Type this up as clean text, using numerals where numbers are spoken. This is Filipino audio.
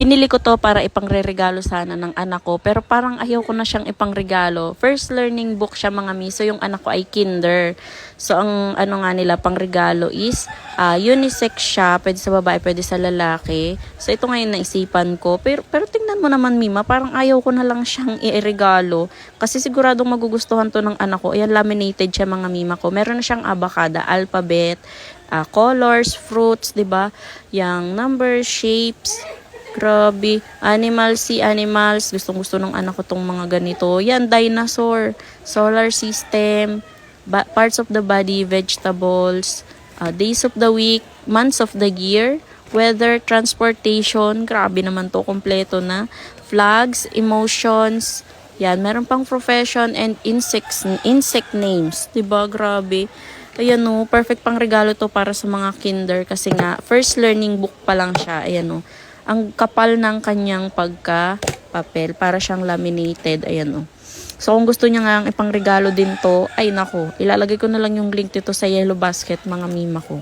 Pinili ko to para ipangre-regalo sana ng anak ko, pero parang ayaw ko na siyang ipangregalo. First learning book siya mga miso, yung anak ko ay kinder. So ang ano nga nila pangregalo is unisex siya, pwede sa babae, pwede sa lalaki. So ito ngayon naisipan ko, pero tingnan mo naman Mima, parang ayaw ko na lang siyang i-regalo kasi siguradong magugustuhan to ng anak ko. Ayan, laminated siya mga Mima ko. Meron na siyang abacada, alphabet, colors, fruits, 'di ba? Yang number, shapes. Grabe. Animals, sea animals. Gustong-gusto ng anak ko tong mga ganito. Yan, dinosaur. Solar system. Parts of the body, vegetables. Days of the week. Months of the year. Weather, transportation. Grabe naman to. Kompleto na. Flags, emotions. Yan, meron pang profession and insect names. Diba? Grabe. Ayan o, perfect pang regalo to para sa mga kinder kasi nga, first learning book pa lang siya. Ayan o. Ang kapal ng kanyang pagka-papel. Para siyang laminated. Ayan o. So, kung gusto niya nga ipang regalo din to, ay nako, ilalagay ko na lang yung link dito sa yellow basket, mga Mima ko.